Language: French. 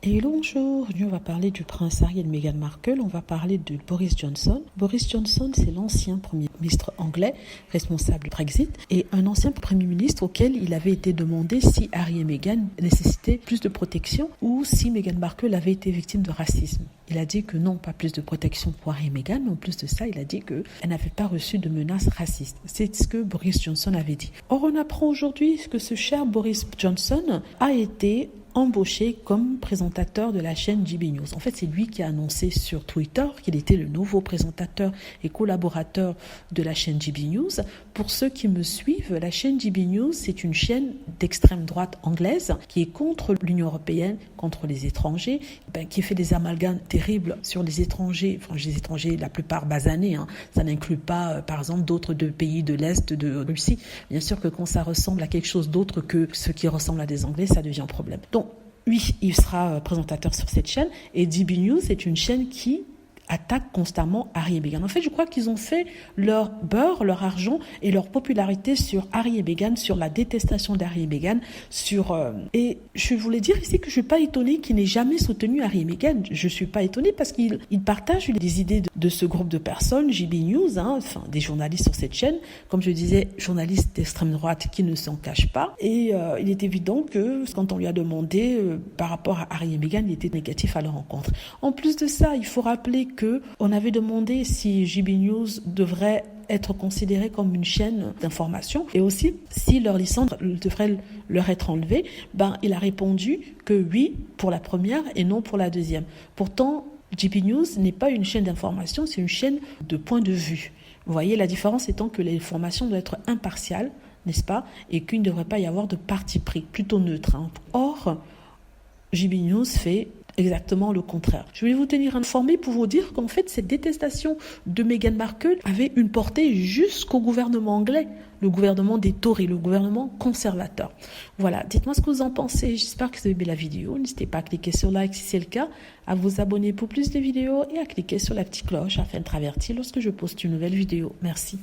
Hello, bonjour. Aujourd'hui, on va parler du prince Harry et de Meghan Markle. On va parler de Boris Johnson. Boris Johnson, c'est l'ancien premier ministre anglais responsable du Brexit et un ancien premier ministre auquel il avait été demandé si Harry et Meghan nécessitaient plus de protection ou si Meghan Markle avait été victime de racisme. Il a dit que non, pas plus de protection pour Harry et Meghan, mais en plus de ça, il a dit qu'elle n'avait pas reçu de menaces racistes. C'est ce que Boris Johnson avait dit. Or, on apprend aujourd'hui que ce cher Boris Johnson a été embauché comme présentateur de la chaîne GB News. En fait, c'est lui qui a annoncé sur Twitter qu'il était le nouveau présentateur et collaborateur de la chaîne GB News. Pour ceux qui me suivent, la chaîne GB News, c'est une chaîne d'extrême droite anglaise qui est contre l'Union européenne, contre les étrangers, qui fait des amalgames terribles sur les étrangers, les étrangers, la plupart basanés. Ça n'inclut pas, par exemple, d'autres pays de l'Est de Russie. Bien sûr que quand ça ressemble à quelque chose d'autre que ce qui ressemble à des Anglais, ça devient un problème. Donc, oui, il sera présentateur sur cette chaîne et DB News est une chaîne qui attaquent constamment Harry et Meghan. En fait, je crois qu'ils ont fait leur beurre, leur argent et leur popularité sur Harry et Meghan, sur la détestation d'Harry et Meghan, et je voulais dire ici que je suis pas étonnée qu'ils n'aient jamais soutenu Harry et Meghan. Je suis pas étonnée parce qu'ils partagent les idées de ce groupe de personnes, GB News, des journalistes sur cette chaîne, comme je disais, journalistes d'extrême droite qui ne s'en cachent pas. Et il est évident que quand on lui a demandé par rapport à Harry et Meghan, il était négatif à leur rencontre. En plus de ça, il faut rappeler qu'on avait demandé si GB News devrait être considérée comme une chaîne d'information et aussi si leur licence devrait leur être enlevée. Il a répondu que oui pour la première et non pour la deuxième. Pourtant, GB News n'est pas une chaîne d'information, c'est une chaîne de point de vue. Vous voyez, la différence étant que l'information doit être impartiale, n'est-ce pas, et qu'il ne devrait pas y avoir de parti pris, plutôt neutre. Or, GB News fait exactement le contraire. Je vais vous tenir informé pour vous dire qu'en fait, cette détestation de Meghan Markle avait une portée jusqu'au gouvernement anglais, le gouvernement des Tories, le gouvernement conservateur. Voilà, dites-moi ce que vous en pensez. J'espère que vous avez aimé la vidéo. N'hésitez pas à cliquer sur like si c'est le cas, à vous abonner pour plus de vidéos et à cliquer sur la petite cloche afin d'être averti lorsque je poste une nouvelle vidéo. Merci.